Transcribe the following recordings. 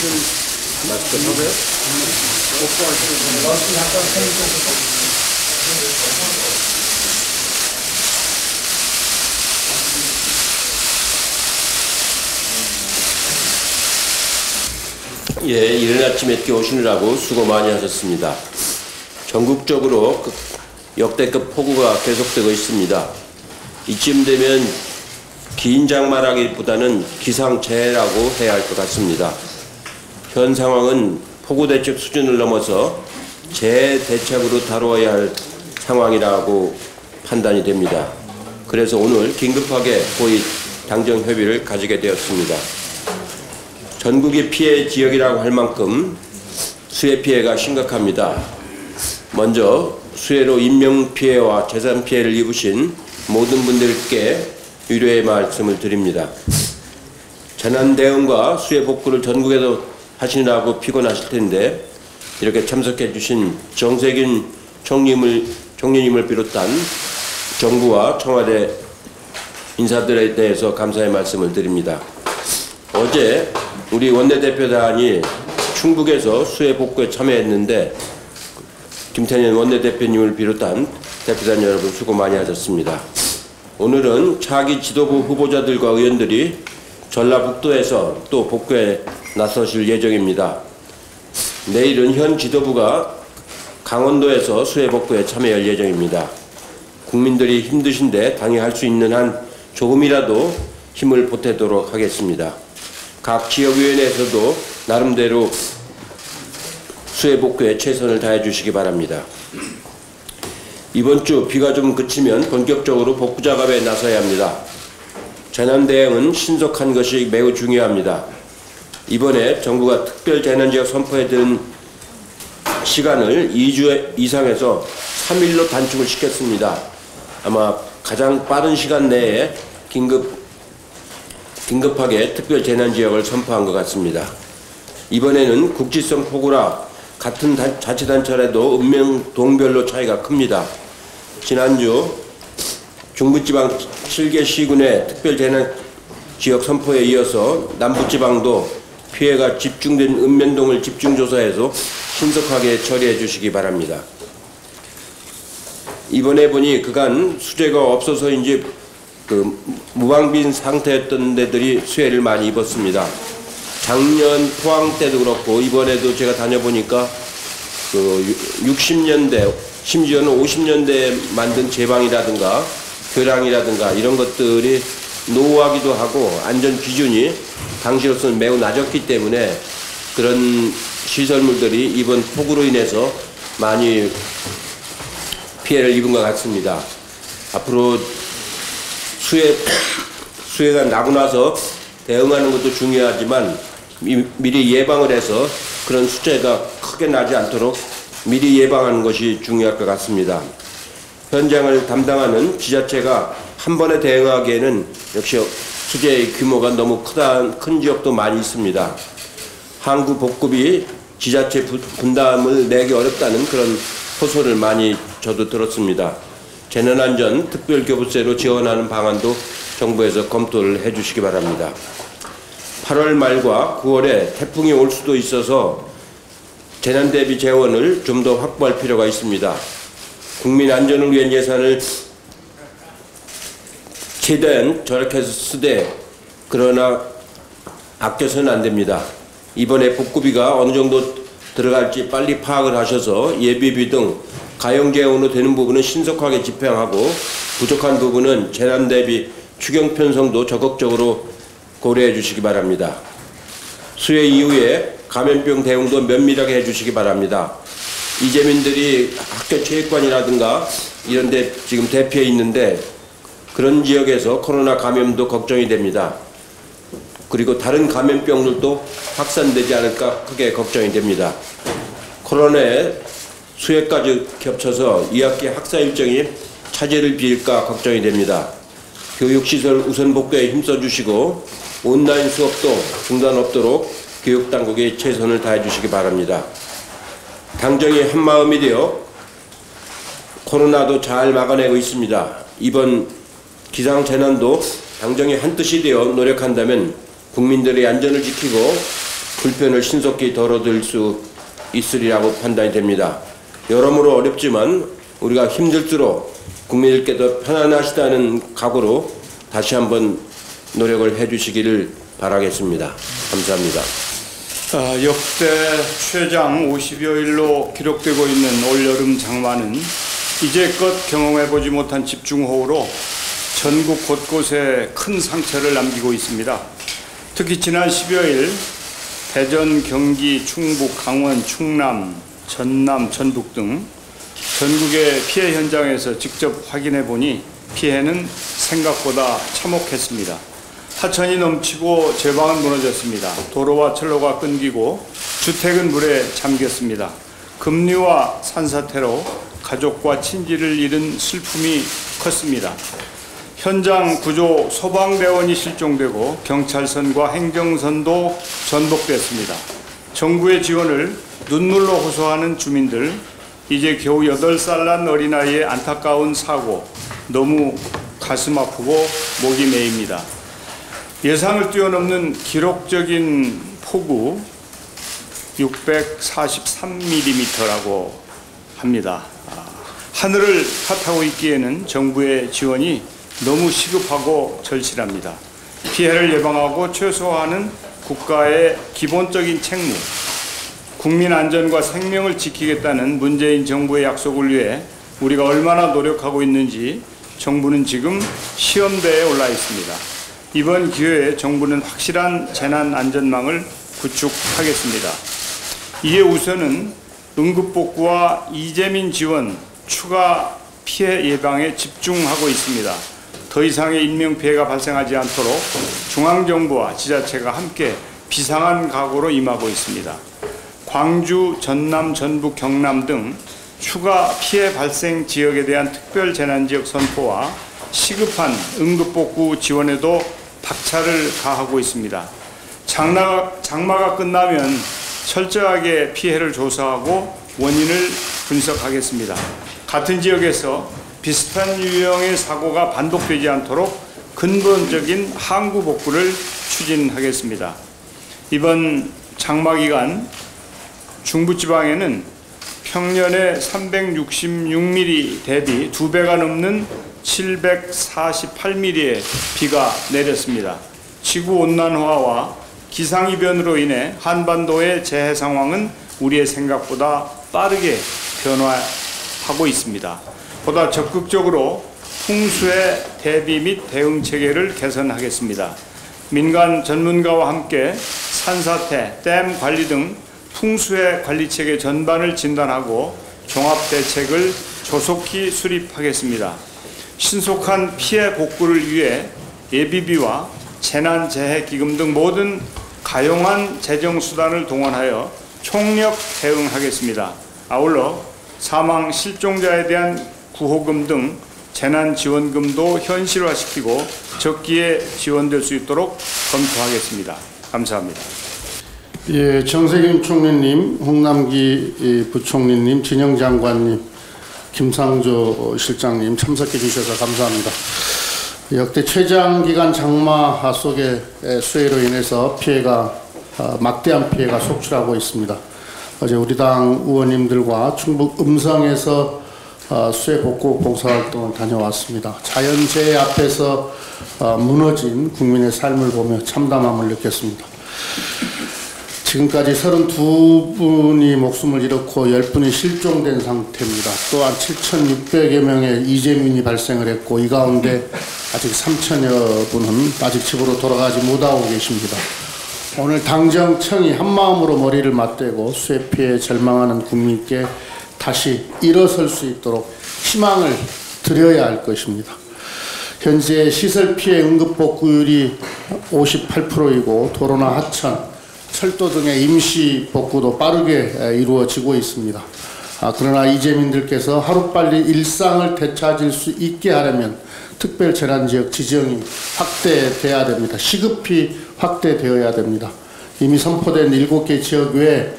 마스크 하고요. 예, 이른 아침에 뛰어오시느라고 수고 많이 하셨습니다. 전국적으로 역대급 폭우가 계속되고 있습니다. 이쯤 되면 기인장마라기보다는 기상재해라고 해야 할 것 같습니다. 현 상황은 폭우대책 수준을 넘어서 재해대책으로 다루어야 할 상황이라고 판단이 됩니다. 그래서 오늘 긴급하게 고위 당정협의를 가지게 되었습니다. 전국이 피해 지역이라고 할 만큼 수해 피해가 심각합니다. 먼저 수해로 인명피해와 재산피해를 입으신 모든 분들께 위로의 말씀을 드립니다. 재난대응과 수해 복구를 전국에서 하시느라고 피곤하실 텐데 이렇게 참석해 주신 정세균 총리님을 비롯한 정부와 청와대 인사들에 대해서 감사의 말씀을 드립니다. 어제 우리 원내대표단이 충북에서 수해 복구에 참여했는데 김태년 원내대표님을 비롯한 대표단 여러분 수고 많이 하셨습니다. 오늘은 차기 지도부 후보자들과 의원들이 전라북도에서 또 복구에 나서실 예정입니다. 내일은 현 지도부가 강원도에서 수해 복구에 참여할 예정입니다. 국민들이 힘드신데 당이 할 수 있는 한 조금이라도 힘을 보태도록 하겠습니다. 각 지역위원회에서도 나름대로 수해 복구에 최선을 다해 주시기 바랍니다. 이번 주 비가 좀 그치면 본격적으로 복구 작업에 나서야 합니다. 재난 대응은 신속한 것이 매우 중요합니다. 이번에 정부가 특별 재난지역 선포에 든 시간을 2주 이상에서 3일로 단축을 시켰습니다. 아마 가장 빠른 시간 내에 긴급하게 특별 재난지역을 선포한 것 같습니다. 이번에는 국지성 폭우라 같은 자치단체라도 읍면동별로 차이가 큽니다. 지난주 중부지방 7개 시군의 특별 재난지역 선포에 이어서 남부지방도 피해가 집중된 읍면동을 집중조사해서 신속하게 처리해 주시기 바랍니다. 이번에 보니 그간 수재가 없어서인지 무방비인 상태였던 데들이 수해를 많이 입었습니다. 작년 포항 때도 그렇고 이번에도 제가 다녀보니까 60년대 심지어는 50년대에 만든 제방이라든가 교량이라든가 이런 것들이 노후하기도 하고 안전 기준이 당시로서는 매우 낮았기 때문에 그런 시설물들이 이번 폭우로 인해서 많이 피해를 입은 것 같습니다. 앞으로 수해가 나고 나서 대응하는 것도 중요하지만 미리 예방을 해서 그런 수재가 크게 나지 않도록 미리 예방하는 것이 중요할 것 같습니다. 현장을 담당하는 지자체가 한 번에 대응하기에는 역시 수재의 규모가 너무 큰 지역도 많이 있습니다. 항구 복급이 지자체 분담을 내기 어렵다는 그런 호소를 많이 저도 들었습니다. 재난안전 특별교부세로 지원하는 방안도 정부에서 검토를 해주시기 바랍니다. 8월 말과 9월에 태풍이 올 수도 있어서 재난대비 재원을 좀 더 확보할 필요가 있습니다. 국민 안전을 위한 예산을 최대한 절약해서 쓰되 그러나 아껴서는 안 됩니다. 이번에 복구비가 어느 정도 들어갈지 빨리 파악을 하셔서 예비비 등 가용재원으로 되는 부분은 신속하게 집행하고 부족한 부분은 재난대비 추경 편성도 적극적으로 고려해 주시기 바랍니다. 수해 이후에 감염병 대응도 면밀하게 해주시기 바랍니다. 이재민들이 학교 체육관이라든가 이런 데 지금 대피해 있는데 그런 지역에서 코로나 감염도 걱정이 됩니다. 그리고 다른 감염병들도 확산되지 않을까 크게 걱정이 됩니다. 코로나에 수해까지 겹쳐서 2학기 학사 일정이 차질을 빚을까 걱정이 됩니다. 교육시설 우선 복구에 힘써주시고 온라인 수업도 중단 없도록 교육당국이 최선을 다해 주시기 바랍니다. 당정이 한마음이 되어 코로나도 잘 막아내고 있습니다. 이번 기상재난도 당정이 한뜻이 되어 노력한다면 국민들의 안전을 지키고 불편을 신속히 덜어들 수 있으리라고 판단이 됩니다. 여러모로 어렵지만 우리가 힘들수록 국민들께 더 편안하시다는 각오로 다시 한번 노력을 해주시기를 바라겠습니다. 감사합니다. 역대 최장 50여일로 기록되고 있는 올여름 장마는 이제껏 경험해보지 못한 집중호우로 전국 곳곳에 큰 상처를 남기고 있습니다. 특히 지난 10여일 대전, 경기, 충북, 강원, 충남, 전남, 전북 등 전국의 피해 현장에서 직접 확인해 보니 피해는 생각보다 참혹했습니다. 하천이 넘치고 제방은 무너졌습니다. 도로와 철로가 끊기고 주택은 물에 잠겼습니다. 급류와 산사태로 가족과 친지를 잃은 슬픔이 컸습니다. 현장 구조 소방대원이 실종되고 경찰선과 행정선도 전복됐습니다. 정부의 지원을 눈물로 호소하는 주민들, 이제 겨우 8살 난 어린아이의 안타까운 사고, 너무 가슴 아프고 목이 메입니다. 예상을 뛰어넘는 기록적인 폭우 643mm라고 합니다. 하늘을 탓하고 있기에는 정부의 지원이 너무 시급하고 절실합니다. 피해를 예방하고 최소화하는 국가의 기본적인 책무, 국민 안전과 생명을 지키겠다는 문재인 정부의 약속을 위해 우리가 얼마나 노력하고 있는지 정부는 지금 시험대에 올라 있습니다. 이번 기회에 정부는 확실한 재난안전망을 구축하겠습니다. 이에 우선은 응급복구와 이재민 지원, 추가 피해 예방에 집중하고 있습니다. 더 이상의 인명피해가 발생하지 않도록 중앙정부와 지자체가 함께 비상한 각오로 임하고 있습니다. 광주, 전남, 전북, 경남 등 추가 피해 발생 지역에 대한 특별 재난지역 선포와 시급한 응급복구 지원에도 박차를 가하고 있습니다. 장마가 끝나면 철저하게 피해를 조사하고 원인을 분석하겠습니다. 같은 지역에서 비슷한 유형의 사고가 반복되지 않도록 근본적인 항구 복구를 추진하겠습니다. 이번 장마 기간 중부지방에는 평년에 366mm 대비 2배가 넘는 748mm의 비가 내렸습니다. 지구온난화와 기상이변으로 인해 한반도의 재해 상황은 우리의 생각보다 빠르게 변화하고 있습니다. 보다 적극적으로 풍수의 대비 및 대응 체계를 개선하겠습니다. 민간 전문가와 함께 산사태, 댐 관리 등 풍수의 관리 체계 전반을 진단하고 종합 대책을 조속히 수립하겠습니다. 신속한 피해 복구를 위해 예비비와 재난재해기금 등 모든 가용한 재정수단을 동원하여 총력 대응하겠습니다. 아울러 사망 실종자에 대한 구호금 등 재난지원금도 현실화시키고 적기에 지원될 수 있도록 검토하겠습니다. 감사합니다. 예, 정세균 총리님, 홍남기 부총리님, 진영 장관님, 김상조 실장님 참석해 주셔서 감사합니다. 역대 최장기간 장마 속의 수해로 인해서 막대한 피해가 속출하고 있습니다. 어제 우리 당 의원님들과 충북 음성에서 수해 복구 봉사활동을 다녀왔습니다. 자연재해 앞에서 무너진 국민의 삶을 보며 참담함을 느꼈습니다. 지금까지 32분이 목숨을 잃었고 10분이 실종된 상태입니다. 또한 7,600여 명의 이재민이 발생을 했고 이 가운데 아직 3,000여 분은 아직 집으로 돌아가지 못하고 계십니다. 오늘 당정청이 한마음으로 머리를 맞대고 수해 피해 절망하는 국민께 다시 일어설 수 있도록 희망을 드려야 할 것입니다. 현재 시설 피해 응급복구율이 58%이고 도로나 하천, 철도 등의 임시 복구도 빠르게 이루어지고 있습니다. 그러나 이재민들께서 하루빨리 일상을 되찾을 수 있게 하려면 특별재난지역 지정이 확대돼야 됩니다. 시급히 확대되어야 됩니다. 이미 선포된 7개 지역 외에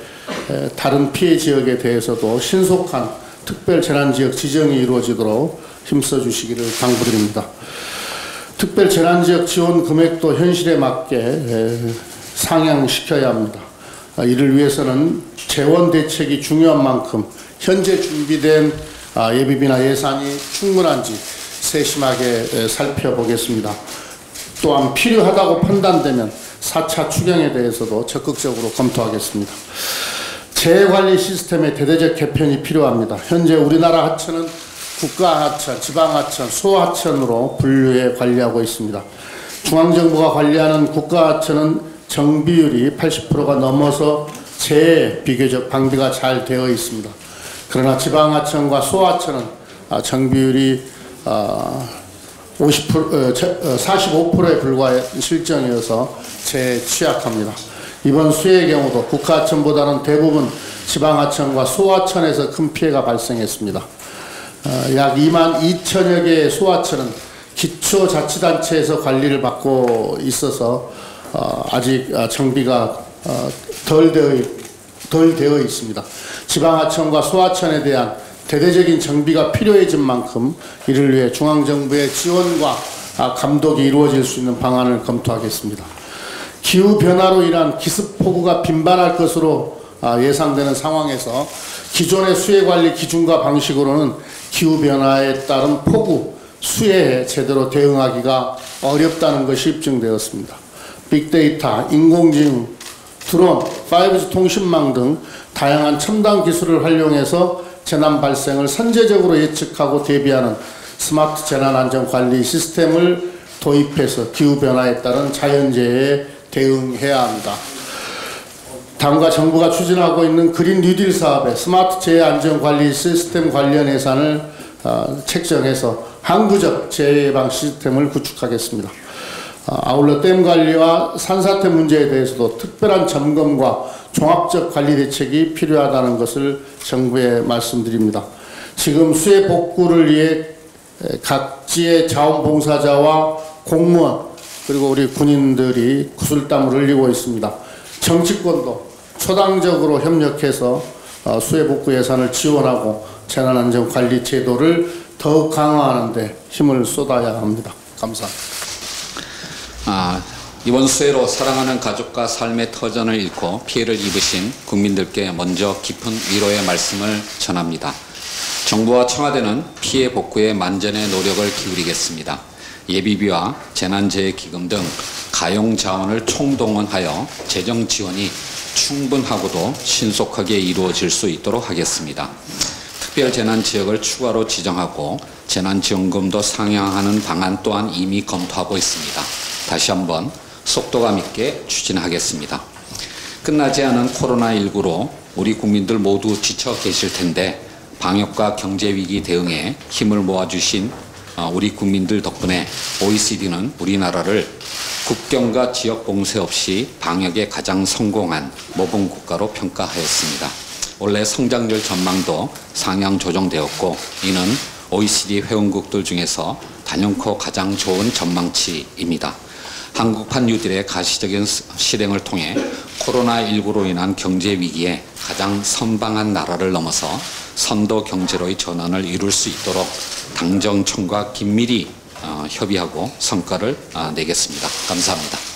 다른 피해 지역에 대해서도 신속한 특별재난지역 지정이 이루어지도록 힘써 주시기를 당부드립니다. 특별재난지역 지원 금액도 현실에 맞게 상향시켜야 합니다. 이를 위해서는 재원 대책이 중요한 만큼 현재 준비된 예비비나 예산이 충분한지 세심하게 살펴보겠습니다. 또한 필요하다고 판단되면 4차 추경에 대해서도 적극적으로 검토하겠습니다. 재해관리 시스템의 대대적 개편이 필요합니다. 현재 우리나라 하천은 국가하천, 지방하천, 소하천으로 분류해 관리하고 있습니다. 중앙정부가 관리하는 국가하천은 정비율이 80%가 넘어서 재해 비교적 방비가 잘 되어 있습니다. 그러나 지방하천과 소하천은 정비율이 45%에 불과한 실정이어서 재해에 취약합니다. 이번 수해의 경우도 국가하천보다는 대부분 지방하천과 소하천에서 큰 피해가 발생했습니다. 약 2만 2천여 개의 소하천은 기초자치단체에서 관리를 받고 있어서 아직 정비가 덜 되어 있습니다. 지방하천과 소하천에 대한 대대적인 정비가 필요해진 만큼 이를 위해 중앙정부의 지원과 감독이 이루어질 수 있는 방안을 검토하겠습니다. 기후변화로 인한 기습폭우가 빈번할 것으로 예상되는 상황에서 기존의 수해관리 기준과 방식으로는 기후변화에 따른 폭우, 수해에 제대로 대응하기가 어렵다는 것이 입증되었습니다. 빅데이터, 인공지능, 드론, 5G 통신망 등 다양한 첨단 기술을 활용해서 재난 발생을 선제적으로 예측하고 대비하는 스마트 재난안전관리 시스템을 도입해서 기후변화에 따른 자연재해에 대응해야 합니다. 당과 정부가 추진하고 있는 그린 뉴딜 사업의 스마트 재해안전관리 시스템 관련 예산을 책정해서 항구적 재해 예방 시스템을 구축하겠습니다. 아울러 댐 관리와 산사태 문제에 대해서도 특별한 점검과 종합적 관리 대책이 필요하다는 것을 정부에 말씀드립니다. 지금 수해 복구를 위해 각지의 자원봉사자와 공무원 그리고 우리 군인들이 구슬땀을 흘리고 있습니다. 정치권도 초당적으로 협력해서 수해 복구 예산을 지원하고 재난안전관리 제도를 더욱 강화하는 데 힘을 쏟아야 합니다. 감사합니다. 이번 수해로 사랑하는 가족과 삶의 터전을 잃고 피해를 입으신 국민들께 먼저 깊은 위로의 말씀을 전합니다. 정부와 청와대는 피해 복구에 만전의 노력을 기울이겠습니다. 예비비와 재난재해기금 등 가용 자원을 총동원하여 재정 지원이 충분하고도 신속하게 이루어질 수 있도록 하겠습니다. 특별재난지역을 추가로 지정하고 재난지원금도 상향하는 방안 또한 이미 검토하고 있습니다. 다시 한번 속도감 있게 추진하겠습니다. 끝나지 않은 코로나19로 우리 국민들 모두 지쳐 계실 텐데 방역과 경제위기 대응에 힘을 모아주신 우리 국민들 덕분에 OECD는 우리나라를 국경과 지역 봉쇄 없이 방역에 가장 성공한 모범 국가로 평가하였습니다. 올해 성장률 전망도 상향 조정되었고 이는 OECD 회원국들 중에서 단연코 가장 좋은 전망치입니다. 한국판 뉴딜의 가시적인 실행을 통해 코로나19로 인한 경제 위기에 가장 선방한 나라를 넘어서 선도 경제로의 전환을 이룰 수 있도록 당정청과 긴밀히 협의하고 성과를 내겠습니다. 감사합니다.